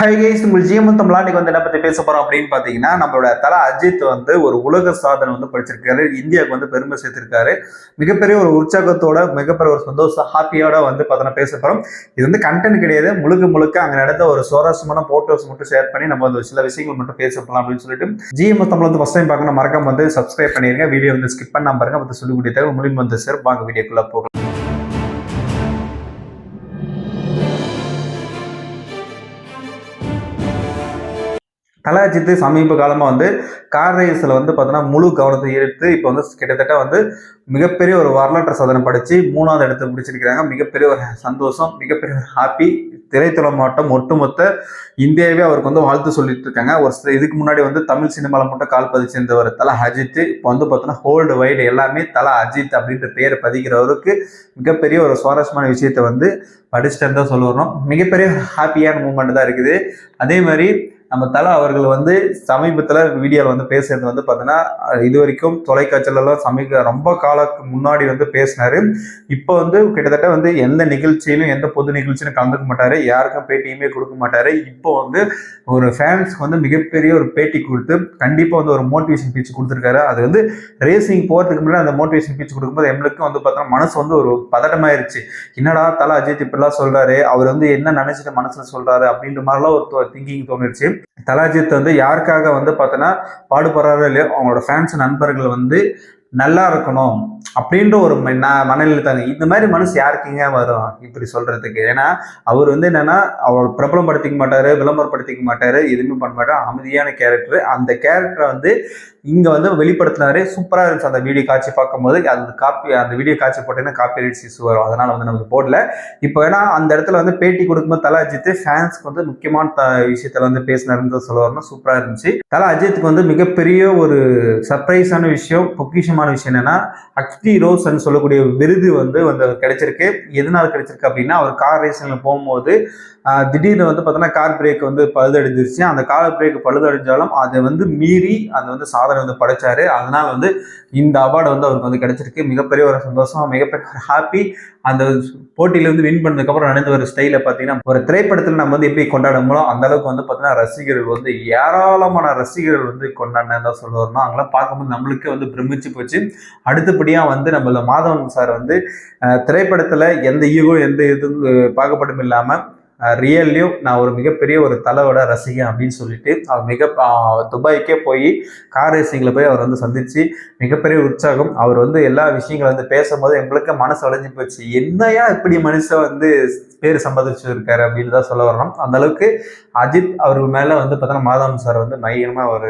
Hi guys, உங்கள் GM தமிழ்நாட்டுக்கு வந்து என்ன பத்தி பேச போறோம் அப்படின்னு பாத்தீங்கன்னா, நம்மளோட தல அஜித் வந்து ஒரு உலக சாதனை வந்து படிச்சிருக்காரு. இந்தியாவுக்கு வந்து பெருமை சேர்த்திருக்காரு. மிகப்பெரிய ஒரு உற்சாகத்தோட, மிகப்பெரிய ஒரு சந்தோஷ ஹாப்பியோட வந்து பார்த்தோன்னா பேச போறோம். இது வந்து கண்டென்ட் கிடையாது, முழுக்க முழுக்க அங்க நடந்த ஒரு சுவாரஸ்யமான போட்டோஸ் மட்டும் ஷேர் பண்ணி நம்ம வந்து சில விஷயங்கள் மட்டும் பேச போகலாம் அப்படின்னு சொல்லிட்டு ஜிஎம் தமிழ் வந்து ஃபர்ஸ்ட் டைம் பார்க்கணும், மறக்காம வந்து சப்ஸ்கிரைப் பண்ணிருங்க. வீடியோ வந்து ஸ்கிப் பண்ணாம பாருங்க, வந்து சொல்லக்கூடிய தகவல் மூலியமா வந்து சார் வாங்க வீடியோக்குள்ள போகலாம். தல அஜித் சமீப காலமாக வந்து கார் ரேஸில் வந்து பார்த்தோன்னா முழு கவனத்தை ஈர்த்து இப்போ வந்து கிட்டத்தட்ட வந்து மிகப்பெரிய ஒரு வரலாற்று சாதனை படித்து 3வது இடத்தை பிடிச்சிருக்கிறாங்க. மிகப்பெரிய ஒரு சந்தோஷம், மிகப்பெரிய ஒரு ஹாப்பி. திரைத்துறை மாவட்டம் ஒட்டுமொத்த இந்தியாவே அவருக்கு வந்து வாழ்த்து சொல்லிட்டு இருக்காங்க. ஒரு இதுக்கு முன்னாடி வந்து தமிழ் சினிமாவில் மட்டும் கால் பதிச்சிருந்தவர் தல அஜித் இப்போ வந்து பார்த்தோன்னா ஹோல்டு வைடு எல்லாமே தல அஜித் அப்படின்ற பேரை பதிக்கிறவருக்கு மிகப்பெரிய ஒரு சுவாரஸ்யமான விஷயத்தை வந்து படிச்சுட்டு தான் சொல்ல வரணும். மிகப்பெரிய ஹாப்பியான மூமெண்ட் தான் இருக்குது. அதே மாதிரி நம்ம தல அவர்கள் வந்து சமீபத்தில் வீடியோவில் வந்து பேசுறது வந்து பார்த்தீங்கன்னா, இது வரைக்கும் தொலைக்காட்சியிலலாம் ரொம்ப காலத்துக்கு முன்னாடி வந்து பேசினாரு. இப்போ வந்து கிட்டத்தட்ட வந்து எந்த நிகழ்ச்சியிலும் எந்த பொது நிகழ்ச்சியிலும் கலந்துக்க மாட்டாரு, யாருக்கும் பேட்டியுமே கொடுக்க மாட்டாரு. இப்போ வந்து ஒரு ஃபேன்ஸ்க்கு வந்து மிகப்பெரிய ஒரு பேட்டி கொடுத்து கண்டிப்பாக வந்து ஒரு மோட்டிவேஷன் ஸ்பீச் கொடுத்துருக்காரு. அது வந்து ரேசிங் போகிறதுக்கு முன்னாடி அந்த மோட்டிவேஷன் ஸ்பீச் கொடுக்கும்போது எங்களுக்கும் வந்து பார்த்தோன்னா மனசு வந்து ஒரு பதட்டமாயிருச்சு. என்னடா தல அஜித் இப்படிலாம் சொல்றாரு, அவர் வந்து என்ன நினைச்சிட்டு மனசுல சொல்றாரு அப்படின்ற மாதிரிலாம் ஒரு திங்கிங் தோணுச்சு. தல அஜித் வந்து யாருக்காக வந்து பார்த்தோன்னா பாடுபடுறாரோ இல்லையோ, அவங்களோட ஃபேன்ஸ் நண்பர்கள் வந்து நல்லா இருக்கணும் அப்படின்ற ஒரு மனநிலை தாங்க. இந்த மாதிரி மனசு யாருக்குங்க வரும் இப்படி சொல்றதுக்கு? ஏன்னா அவர் வந்து என்னன்னா, அவர் பிரபலப்படுத்திக்க மாட்டாரு, விளம்பரப்படுத்திக்க மாட்டாரு, எதுவுமே பண்ண மாட்டாரு. அமைதியான கேரக்டர். அந்த கேரக்டரை வந்து இங்க வந்து வெளிப்படுத்தினாரு. சூப்பரா இருந்துச்சு அந்த வீடியோ காட்சி பார்க்கும்போது. அந்த வீடியோ காட்சி போட்டீங்கன்னா காப்பி ரைட்ஸ் இஷ்யூ வரும், அதனால வந்து நமக்கு போடல. இப்போ ஏன்னா அந்த இடத்துல வந்து பேட்டி கொடுக்கும்போது தல அஜித் ஃபேன்ஸ்க்கு வந்து முக்கியமான விஷயத்துல வந்து பேசினாருன்னு சொல்ல வரணும். சூப்பரா இருந்துச்சு. தல அஜித்துக்கு வந்து மிகப்பெரிய ஒரு சர்ப்ரைஸான விஷயம், பொக்கிஷமான விஷயம் என்னன்னா, அக்டி ரோஸ் சொல்லக்கூடிய விருது வந்து கிடைச்சிருக்கு. எதனால கிடைச்சிருக்கு அப்படின்னா, அவர் கார் ரேசிங்ல போகும்போது திடீர்னு வந்து பார்த்தோன்னா கார் பிரேக் வந்து பழுதடைஞ்சிருச்சு. அந்த கார் பிரேக் பழுதடைஞ்சாலும் அதை வந்து மீறி அந்த வந்து சாதனை வந்து படைச்சாரு. அதனால வந்து இந்த அவார்டு வந்து அவருக்கு வந்து கிடைச்சிருக்கு. மிகப்பெரிய ஒரு சந்தோஷம், மிகப்பெரிய ஒரு ஹாப்பி. அந்த போட்டியில வந்து வின் பண்ணதுக்கு அப்புறம் நடந்த ஒரு ஸ்டைல பார்த்தீங்கன்னா, ஒரு திரைப்படத்தில் நம்ம வந்து எப்படி கொண்டாடுமோ அந்த அளவுக்கு வந்து பார்த்தீங்கன்னா ரசிகர்கள் வந்து ஏராளமான ரசிகர்கள் வந்து கொண்டாடினதான் சொல்லுவாருன்னா, அவங்களாம் பார்க்கும்போது நம்மளுக்கு வந்து பிரமிச்சு போச்சு. அடுத்தபடியா வந்து நம்மள மாதவன் சார் வந்து திரைப்படத்துல எந்த ஈகோ எந்த இது பாகுபாடும் இல்லாம ரியல்லையும் நான் ஒரு மிகப்பெரிய ஒரு தலையோட ரசிகன் அப்படின்னு சொல்லிட்டு அவர் துபாய்க்கே போய் கார் ரேசிங்கில் போய் அவர் வந்து சந்திச்சு மிகப்பெரிய உற்சாகம். அவர் வந்து எல்லா விஷயங்களை வந்து பேசும்போது எங்களுக்கு மனசு உடைஞ்சு போச்சு. என்னையா இப்படி மனுஷன் வந்து பேர் சம்பாதிச்சு இருக்காரு அப்படின்னு தான் சொல்ல வரணும். அந்த அளவுக்கு அஜித் அவர்கள் மேலே வந்து பார்த்தோன்னா மாதவன் சார் வந்து பயங்கரமாக ஒரு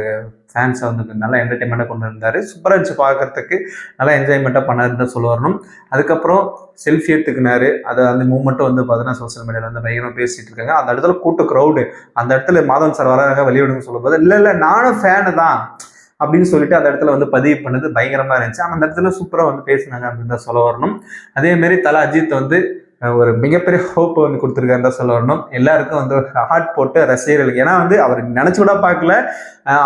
ஃபேன்ஸை வந்து நல்லா என்டர்டைன்மெண்ட்டாக கொண்டு இருந்தார். சூப்பராக இருந்துச்சு பார்க்கறதுக்கு, நல்லா என்ஜாய்மெண்ட்டாக பண்ணாருன்னு தான் சொல்ல வரணும். அதுக்கப்புறம் செல்ஃபி எடுத்துக்கினாரு. அந்த மூமெண்ட்டும் வந்து பார்த்தீங்கன்னா சோசியல் மீடியாவில் வந்து பயங்கரமாக பேசிட்டு இருக்காங்க. அந்த இடத்துல கூட்ட க்ரௌடு, அந்த இடத்துல மாதவன் சார் வராங்க வெளியிடுன்னு சொல்லும்போது இல்லை நானும் ஃபேனு தான் அப்படின்னு சொல்லிட்டு அந்த இடத்துல வந்து பதிவு பண்ணது பயங்கரமாக இருந்துச்சு. ஆனால் அந்த இடத்துல சூப்பராக வந்து பேசினாங்க அப்படின்னு தான் சொல்ல வரணும். அதேமாரி தல அஜித் வந்து ஒரு மிகப்பெரிய ஹோப் வந்து கொடுத்துருக்காருன்னு தான் சொல்ல வரணும். எல்லாருக்கும் வந்து ஹார்ட் போட்டு ரசிகர்களுக்கு, ஏன்னா வந்து அவர் நினைச்சு கூட பார்க்கல.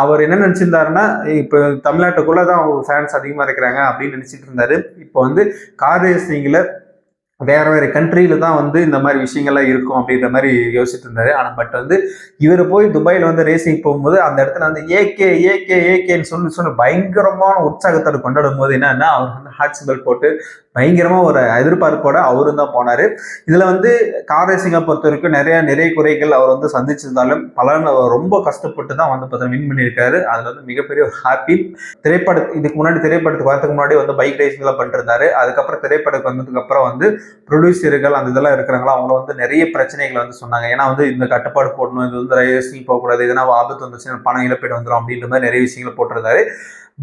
அவர் என்ன நினைச்சிருந்தாருன்னா, இப்போ தமிழ்நாட்டுக்குள்ளதான் அவங்க ஃபேன்ஸ் அதிகமாக இருக்கிறாங்க அப்படின்னு நினைச்சிட்டு இருந்தாரு. இப்போ வந்து கார் ரேசிங்ல வேற கண்ட்ரியில தான் வந்து இந்த மாதிரி விஷயங்கள்லாம் இருக்கும் அப்படின்ற மாதிரி யோசிச்சுட்டு இருந்தாரு. ஆனால் பட் வந்து இவர் போய் துபாயில் வந்து ரேசிங் போகும்போது அந்த இடத்துல வந்து ஏகேன்னு சொல்லி பயங்கரமான உற்சாகத்தோடு கொண்டாடும் போது என்னன்னா, அவர் வந்து ஹார்ட் சிம்பல் போட்டு பயங்கரமா ஒரு எதிர்பார்ப்போட அவரும் தான் போனாரு. இதுல வந்து கார் ரேசிங்கை பொறுத்த வரைக்கும் நிறைய குறைகள் அவர் வந்து சந்திச்சிருந்தாலும் ரொம்ப கஷ்டப்பட்டு தான் வந்து பார்த்தா வின் பண்ணியிருக்காரு. அதுல வந்து மிகப்பெரிய ஒரு ஹாப்பி. இதுக்கு முன்னாடி திரைப்படத்துக்கு வரதுக்கு முன்னாடி வந்து பைக் ரேசிங் எல்லாம் பண்ணிட்டு இருந்தாரு. அதுக்கப்புறம் திரைப்படத்துக்கு வந்ததுக்கு அப்புறம் வந்து ப்ரொடியூசர்கள் அந்த இதெல்லாம் இருக்கிறாங்களா, அவங்க வந்து நிறைய பிரச்சனைகளை வந்து சொன்னாங்க. ஏன்னா வந்து இந்த கட்டுப்பாடு போடணும், இது வந்து ரேசிங் போகக்கூடாது, எதனா ஆபத்து வந்துச்சுன்னா பணம் இழப்பீடு வந்துடும் அப்படின்ற மாதிரி நிறைய விஷயங்களை போட்டிருந்தாரு.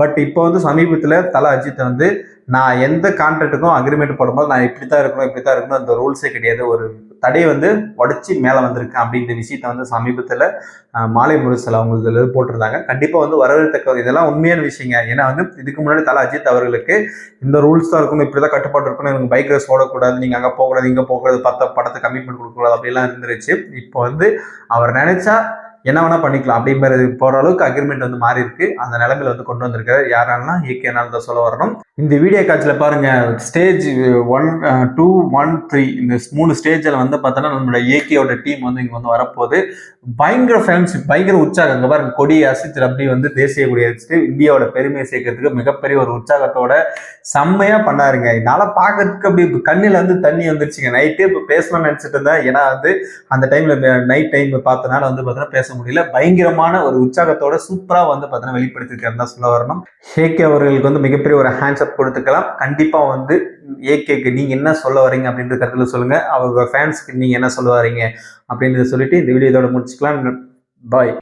பட் இப்போ வந்து சமீபத்தில் தல அஜித் வந்து நான் எந்த கான்ட்ராக்டுக்கும் அக்ரிமெண்ட் போடும்போது நான் இப்படி தான் இருக்கணும் அந்த ரூல்ஸே கிடையாது, ஒரு தடையை வந்து உடச்சி மேலே வந்திருக்கேன் அப்படின்ற விஷயத்த வந்து சமீபத்தில் மாலை முரசல் அவங்க இதில் போட்டிருந்தாங்க. கண்டிப்பாக வந்து வரவேற்க இதெல்லாம் உண்மையான விஷயங்க. ஏன்னா வந்து இதுக்கு முன்னாடி தல அஜித் அவர்களுக்கு இந்த ரூல்ஸ் தான் இருக்கணும், இப்படி தான் கட்டுப்பாடு இருக்கணும், எனக்கு பைக் ரேஸ் ஓடக்கூடாது, நீங்கள் அங்கே போகக்கூடாது, இங்கே போகக்கூடாது, படத்தை கமிட்மெண்ட் கொடுக்கக்கூடாது அப்படிலாம் இருந்துருச்சு. இப்போ வந்து அவர் நினைச்சா என்ன வேணா பண்ணிக்கலாம் அப்படிங்கிற போற அளவுக்கு அக்ரிமெண்ட் வந்து மாறி இருக்கு. அந்த நிலைமையில வந்து கொண்டு வந்திருக்காரு. யாராலாம் ஏகேனால தான் சொல்ல வரணும். இந்த வீடியோ காட்சியில் பாருங்க, ஸ்டேஜ் 1, 2, 1, 3 இந்த 3 ஸ்டேஜில் வந்து பார்த்தோன்னா நம்மளோட ஏகேயோட டீம் வந்து இங்கே வந்து வரப்போகுது. பயங்கர ஃபேன்ஷிப், பயங்கர உற்சாகம். இங்கே பாருங்க, கொடியை அசைச்சு அப்படி வந்து தேசிய கொடியை அடிச்சுட்டு இந்தியாவோட பெருமையை சேர்க்கறதுக்கு மிகப்பெரிய ஒரு உற்சாகத்தோட செம்மையா பண்ணாருங்க. என்னால் பார்க்கறதுக்கு அப்படி கண்ணில் வந்து தண்ணி வந்துருச்சுங்க. நைட்டே இப்போ பேசணும்னு நினச்சிட்டு இருந்தேன். ஏன்னா வந்து அந்த டைம்ல நைட் டைம் பார்த்தனால வந்து பார்த்தீங்கன்னா பேச முடியல. பயங்கரமான ஒரு உற்சாகத்தோட சூப்பராக வந்து பார்த்தீங்கன்னா வெளிப்படுத்திருக்காருன்னு தான் சொல்ல வரணும். ஏகே அவர்களுக்கு வந்து மிகப்பெரிய ஒரு ஹேண்ட்ஸ் அப் கொடுத்துக்கலாம். கண்டிப்பா வந்து ஏகேக்கு நீங்க என்ன சொல்ல வரீங்க அப்படின்ற கருத்துல சொல்லுங்க. அவங்க ஃபேன்ஸ்க்கு நீங்க என்ன சொல்ல வரீங்க அப்படின்றத சொல்லிட்டு இந்த வீடியோ இதோட முடிச்சுக்கலாம். பாய்.